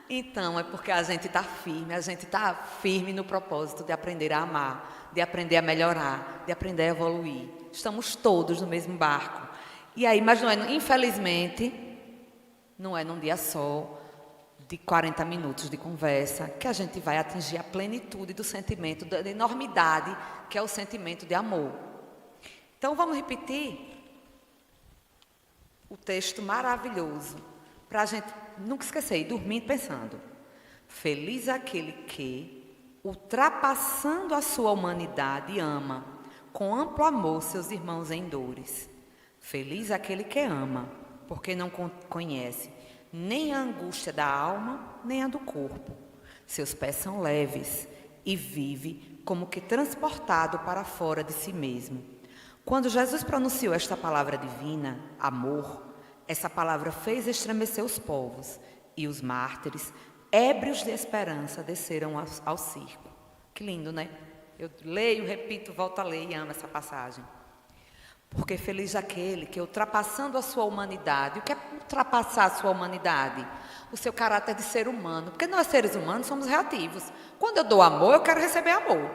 Então, é porque a gente está firme no propósito de aprender a amar, de aprender a melhorar, de aprender a evoluir. Estamos todos no mesmo barco. E aí, mas não é, infelizmente, não é num dia só, de 40 minutos de conversa, que a gente vai atingir a plenitude do sentimento, da enormidade, que é o sentimento de amor. Então, vamos repetir o texto maravilhoso, para a gente nunca esquecer, e dormir pensando. Feliz aquele que, ultrapassando a sua humanidade, ama, com amplo amor, seus irmãos em dores. Feliz aquele que ama, porque não conhece nem a angústia da alma, nem a do corpo. Seus pés são leves e vive como que transportado para fora de si mesmo. Quando Jesus pronunciou esta palavra divina, amor, essa palavra fez estremecer os povos e os mártires, ébrios de esperança, desceram ao circo. Que lindo, né? Eu leio, repito, volto a ler e amo essa passagem. Porque feliz aquele que, ultrapassando a sua humanidade, o que é ultrapassar a sua humanidade? O seu caráter de ser humano. Porque nós, seres humanos, somos reativos. Quando eu dou amor, eu quero receber amor.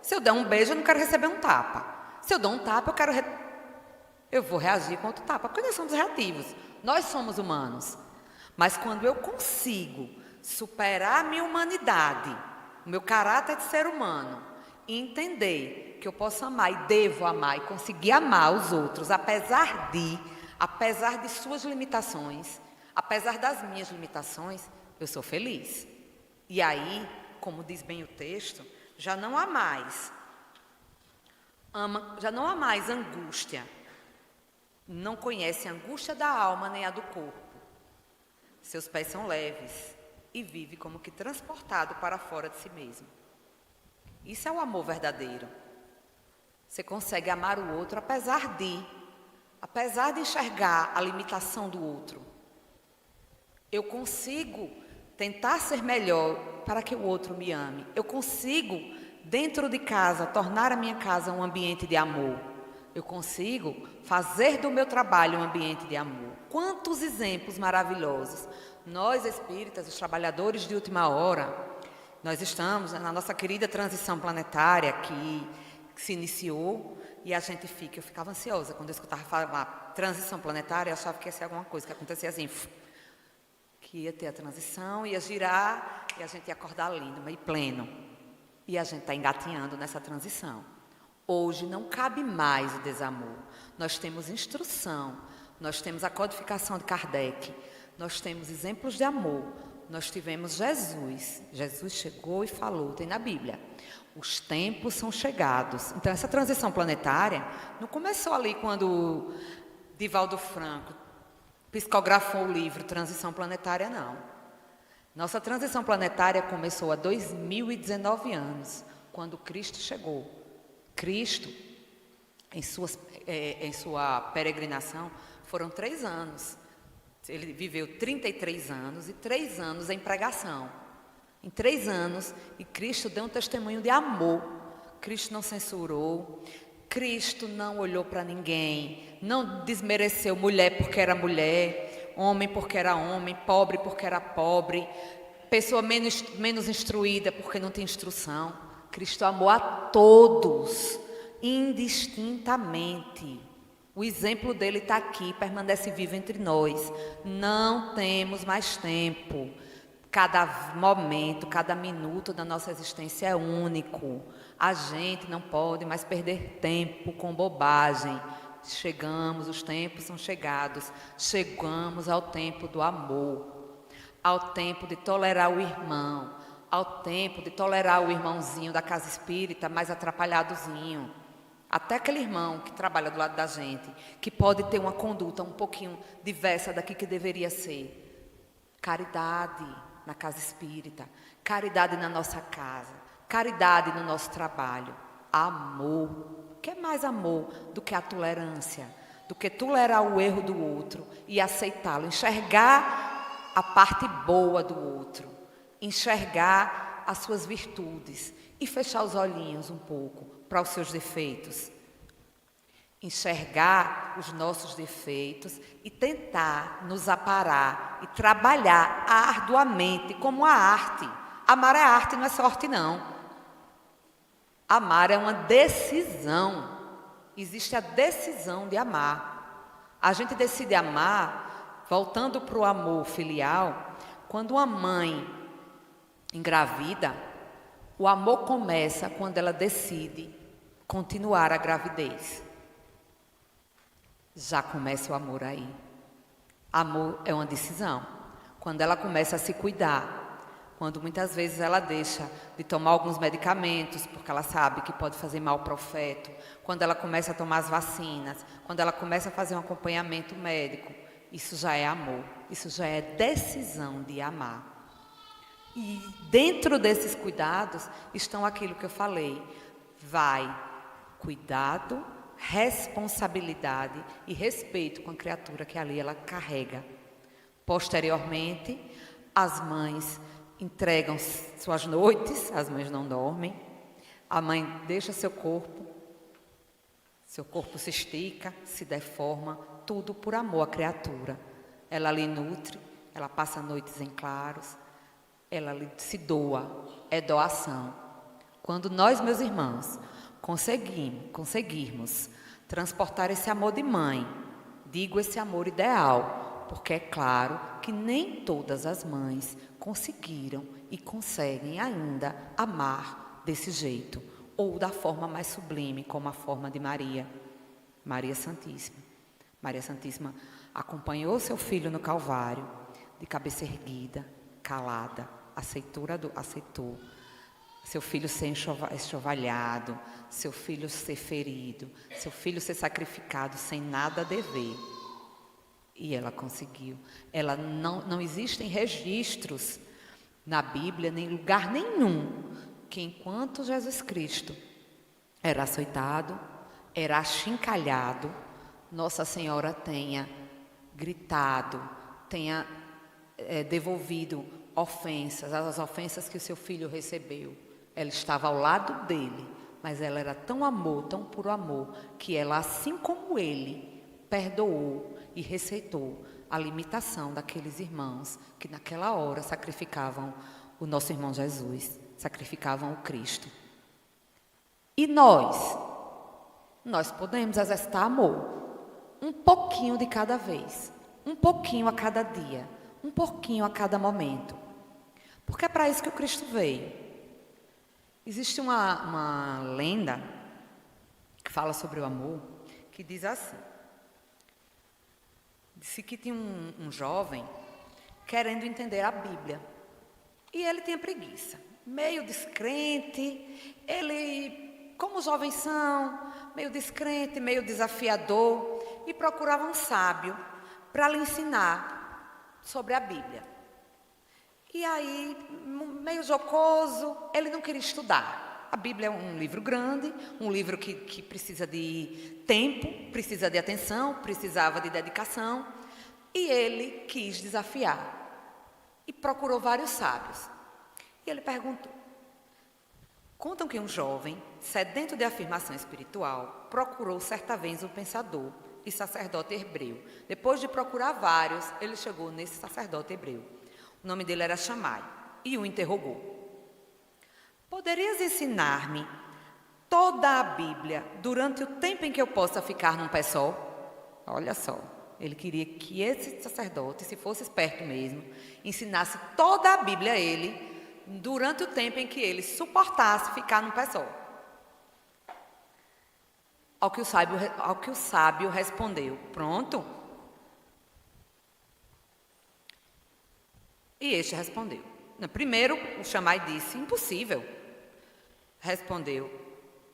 Se eu der um beijo, eu não quero receber um tapa. Se eu dou um tapa, eu vou reagir com outro tapa. Porque nós somos reativos. Nós somos humanos. Mas quando eu consigo superar a minha humanidade, o meu caráter de ser humano, e entender que eu posso amar e devo amar e conseguir amar os outros, apesar de suas limitações, apesar das minhas limitações, eu sou feliz. E aí, como diz bem o texto, já não há mais angústia. Não conhece a angústia da alma nem a do corpo. Seus pés são leves e vive como que transportado para fora de si mesmo. Isso é o amor verdadeiro. Você consegue amar o outro apesar de enxergar a limitação do outro. Eu consigo tentar ser melhor para que o outro me ame. Eu consigo, dentro de casa, tornar a minha casa um ambiente de amor. Eu consigo fazer do meu trabalho um ambiente de amor. Quantos exemplos maravilhosos. Nós, espíritas, os trabalhadores de última hora, nós estamos na nossa querida transição planetária que se iniciou e eu ficava ansiosa quando eu escutava falar transição planetária, eu achava que ia ser alguma coisa que acontecia assim, que ia ter a transição, ia girar e a gente ia acordar lindo, meio pleno. E a gente está engatinhando nessa transição. Hoje não cabe mais o desamor. Nós temos instrução, nós temos a codificação de Kardec, nós temos exemplos de amor. Nós tivemos Jesus. Jesus chegou e falou, tem na Bíblia. Os tempos são chegados. Então, essa transição planetária não começou ali quando Divaldo Franco psicografou o livro Transição Planetária, não. Nossa transição planetária começou há 2019 anos, quando Cristo chegou. Cristo, em sua peregrinação, foram 3 anos. Ele viveu 33 anos e 3 anos em pregação. Em 3 anos, e Cristo deu um testemunho de amor. Cristo não censurou, Cristo não olhou para ninguém, não desmereceu mulher porque era mulher, homem porque era homem, pobre porque era pobre, pessoa menos instruída porque não tem instrução. Cristo amou a todos, indistintamente. O exemplo dele está aqui, permanece vivo entre nós. Não temos mais tempo. Cada momento, cada minuto da nossa existência é único. A gente não pode mais perder tempo com bobagem. Os tempos são chegados. Chegamos ao tempo do amor, ao tempo de tolerar o irmão, ao tempo de tolerar o irmãozinho da casa espírita mais atrapalhadozinho. Até aquele irmão que trabalha do lado da gente, que pode ter uma conduta um pouquinho diversa daqui que deveria ser. Caridade na casa espírita, caridade na nossa casa, caridade no nosso trabalho. Amor. O que é mais amor do que a tolerância? Do que tolerar o erro do outro e aceitá-lo, enxergar a parte boa do outro, enxergar as suas virtudes e fechar os olhinhos um pouco para os seus defeitos. Enxergar os nossos defeitos e tentar nos aparar e trabalhar arduamente como a arte. Amar é arte, não é sorte, não. Amar é uma decisão. Existe a decisão de amar. A gente decide amar, voltando para o amor filial, quando uma mãe engravida, o amor começa quando ela decide continuar a gravidez. Já começa o amor aí. Amor é uma decisão. Quando ela começa a se cuidar, quando muitas vezes ela deixa de tomar alguns medicamentos, porque ela sabe que pode fazer mal para o feto, quando ela começa a tomar as vacinas, quando ela começa a fazer um acompanhamento médico, isso já é amor, isso já é decisão de amar. E dentro desses cuidados estão aquilo que eu falei. Cuidado, responsabilidade e respeito com a criatura que ali ela carrega. Posteriormente, As mães entregam suas noites, as mães não dormem. A mãe deixa seu corpo se estica, se deforma, tudo por amor à criatura. Ela lhe nutre, ela passa noites em claros, ela lhe se doa, é doação. Quando nós, meus irmãos, conseguirmos transportar esse amor de mãe, digo esse amor ideal, porque é claro que nem todas as mães conseguiram e conseguem ainda amar desse jeito, ou da forma mais sublime, como a forma de Maria, Maria Santíssima. Maria Santíssima acompanhou seu filho no Calvário, de cabeça erguida, calada, aceitou. Seu filho ser enxovalhado, seu filho ser ferido, seu filho ser sacrificado sem nada a dever. E ela conseguiu. Ela não existem registros na Bíblia, nem lugar nenhum, que enquanto Jesus Cristo era açoitado, era achincalhado, Nossa Senhora tenha gritado, tenha devolvido ofensas, as ofensas que o seu filho recebeu. Ela estava ao lado dele, mas ela era tão amor, tão puro amor, que ela, assim como ele, perdoou e receitou a limitação daqueles irmãos que naquela hora sacrificavam o nosso irmão Jesus, sacrificavam o Cristo. E nós podemos exercitar amor, um pouquinho de cada vez, um pouquinho a cada dia, um pouquinho a cada momento, porque é para isso que o Cristo veio. Existe uma lenda que fala sobre o amor, que diz assim: disse que tinha um jovem querendo entender a Bíblia, e ele tinha preguiça, meio descrente, ele, como os jovens são, meio descrente, meio desafiador, e procurava um sábio para lhe ensinar sobre a Bíblia. E aí, meio jocoso, ele não queria estudar. A Bíblia é um livro grande, um livro que precisa de tempo, precisa de atenção, precisava de dedicação. E ele quis desafiar. E procurou vários sábios. E ele perguntou. Contam que um jovem, sedento de afirmação espiritual, procurou certa vez um pensador e sacerdote hebreu. Depois de procurar vários, ele chegou nesse sacerdote hebreu. O nome dele era Shammai, e o interrogou. Poderias ensinar-me toda a Bíblia durante o tempo em que eu possa ficar num pé só? Olha só, ele queria que esse sacerdote, se fosse esperto mesmo, ensinasse toda a Bíblia a ele durante o tempo em que ele suportasse ficar num pé só. Ao que o sábio respondeu: pronto. E este respondeu. Primeiro, o Shammai disse: impossível. Respondeu: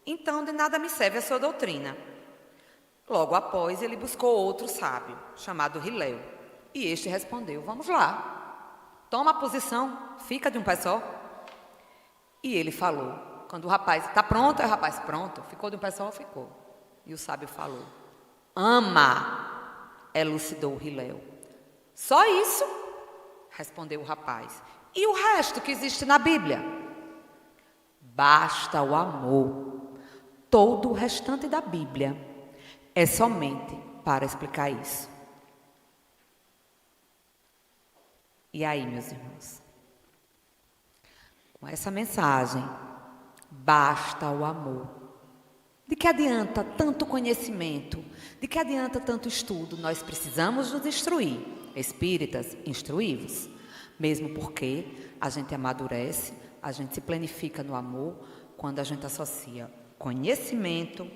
então de nada me serve a sua doutrina. Logo após, ele buscou outro sábio, chamado Hilel. E este respondeu: vamos lá. Toma a posição, fica de um pé só. E ele falou, quando o rapaz, está pronto? É o rapaz, pronto. Ficou de um pé só? Ficou. E o sábio falou: ama, elucidou Hilel. Só isso? Respondeu o rapaz. E o resto que existe na Bíblia? Basta o amor. Todo o restante da Bíblia é somente para explicar isso. E aí, meus irmãos? Com essa mensagem, basta o amor. De que adianta tanto conhecimento? De que adianta tanto estudo? Nós precisamos nos instruir. Espíritas, instruí-vos. Mesmo porque a gente amadurece, a gente se planifica no amor, quando a gente associa conhecimento,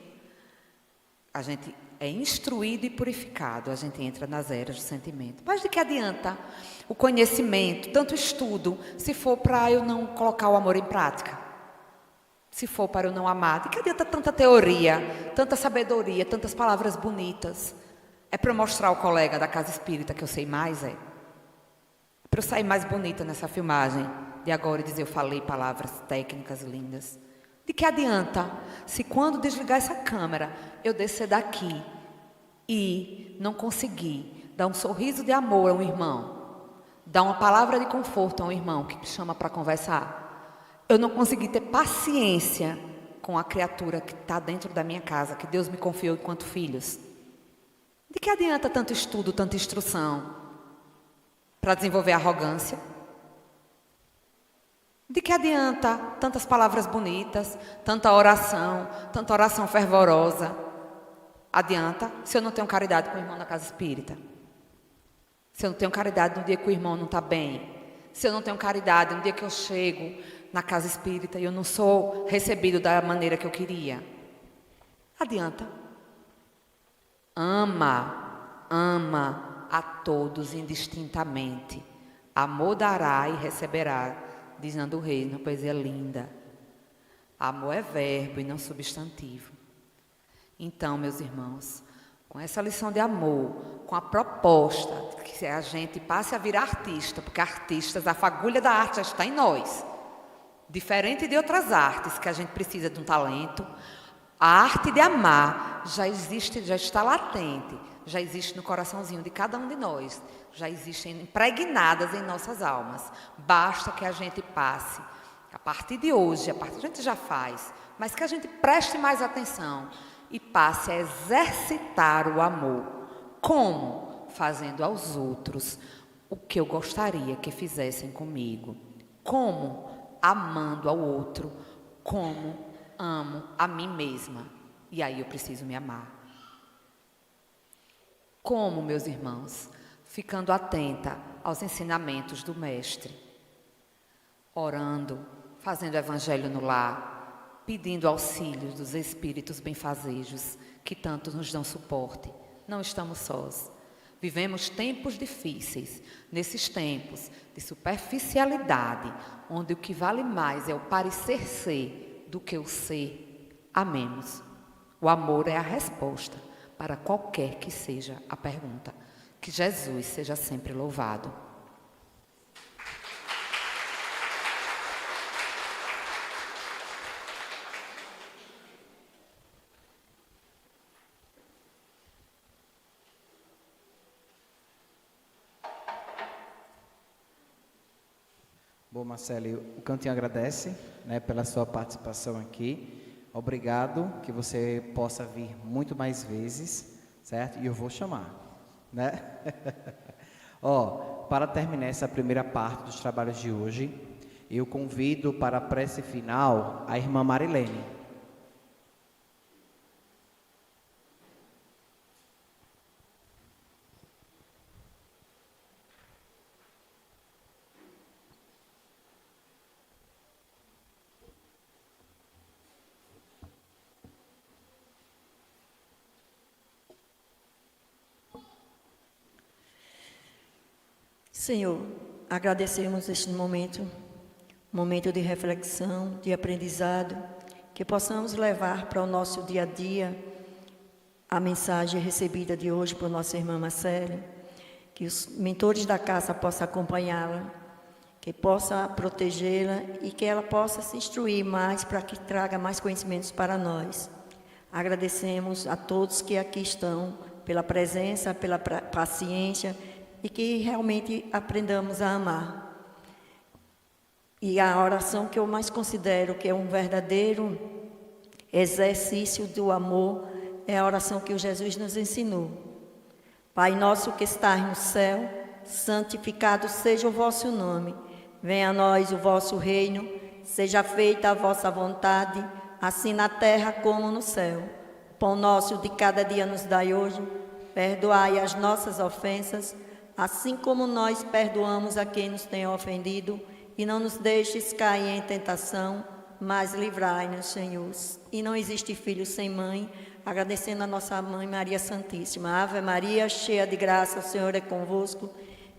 a gente é instruído e purificado, a gente entra nas eras do sentimento. Mas de que adianta o conhecimento, tanto estudo, se for para eu não colocar o amor em prática? Se for para eu não amar, de que adianta tanta teoria, tanta sabedoria, tantas palavras bonitas? É para eu mostrar ao colega da casa espírita que eu sei mais, é? Para eu sair mais bonita nessa filmagem de agora e dizer eu falei palavras técnicas lindas. De que adianta se quando desligar essa câmera eu descer daqui e não conseguir dar um sorriso de amor a um irmão, dar uma palavra de conforto a um irmão que me chama para conversar, eu não consegui ter paciência com a criatura que está dentro da minha casa, que Deus me confiou enquanto filhos. De que adianta tanto estudo, tanta instrução para desenvolver arrogância? De que adianta tantas palavras bonitas, tanta oração fervorosa? Adianta se eu não tenho caridade com o irmão na casa espírita? Se eu não tenho caridade no dia que o irmão não está bem? Se eu não tenho caridade no dia que eu chego na casa espírita e eu não sou recebido da maneira que eu queria? Adianta? Ama a todos indistintamente. Amor dará e receberá, diz Nando Reis, uma poesia linda. Amor é verbo e não substantivo. Então, meus irmãos, com essa lição de amor, com a proposta de que a gente passe a virar artista, porque artistas, a fagulha da arte já está em nós. Diferente de outras artes, que a gente precisa de um talento, a arte de amar já existe, já está latente, já existe no coraçãozinho de cada um de nós, já existem impregnadas em nossas almas. Basta que a gente passe, a partir de hoje, a gente já faz, mas que a gente preste mais atenção e passe a exercitar o amor. Como? Fazendo aos outros o que eu gostaria que fizessem comigo. Como? Amando ao outro como amo a mim mesma. E aí eu preciso me amar. Como, meus irmãos? Ficando atenta aos ensinamentos do Mestre. Orando, fazendo evangelho no lar, pedindo auxílio dos espíritos benfazejos que tanto nos dão suporte. Não estamos sós. Vivemos tempos difíceis. Nesses tempos de superficialidade, onde o que vale mais é o parecer ser do que o ser, amemos. O amor é a resposta para qualquer que seja a pergunta. Que Jesus seja sempre louvado. Bom, Marcelo, o Cantinho agradece, né, pela sua participação aqui. Obrigado, que você possa vir muito mais vezes, certo? E eu vou chamar, né? Para terminar essa primeira parte dos trabalhos de hoje, eu convido para a prece final a irmã Marilene. Senhor, agradecemos este momento de reflexão, de aprendizado, que possamos levar para o nosso dia a dia a mensagem recebida de hoje por nossa irmã Marcele, que os mentores da casa possam acompanhá-la, que possa protegê-la e que ela possa se instruir mais para que traga mais conhecimentos para nós. Agradecemos a todos que aqui estão pela presença, pela paciência, e que realmente aprendamos a amar. E a oração que eu mais considero que é um verdadeiro exercício do amor é a oração que o Jesus nos ensinou. Pai nosso que estás no céu, santificado seja o vosso nome. Venha a nós o vosso reino, seja feita a vossa vontade, assim na terra como no céu. O pão nosso de cada dia nos dai hoje, perdoai as nossas ofensas, assim como nós perdoamos a quem nos tem ofendido, e não nos deixes cair em tentação, mas livrai-nos, Senhor. E não existe filho sem mãe, agradecendo a nossa mãe Maria Santíssima. Ave Maria, cheia de graça, o Senhor é convosco.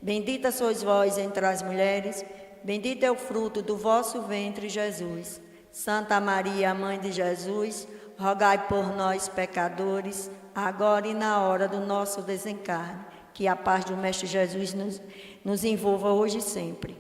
Bendita sois vós entre as mulheres, bendito é o fruto do vosso ventre, Jesus. Santa Maria, Mãe de Jesus, rogai por nós, pecadores, agora e na hora do nosso desencarne. Que a paz do Mestre Jesus nos envolva hoje e sempre.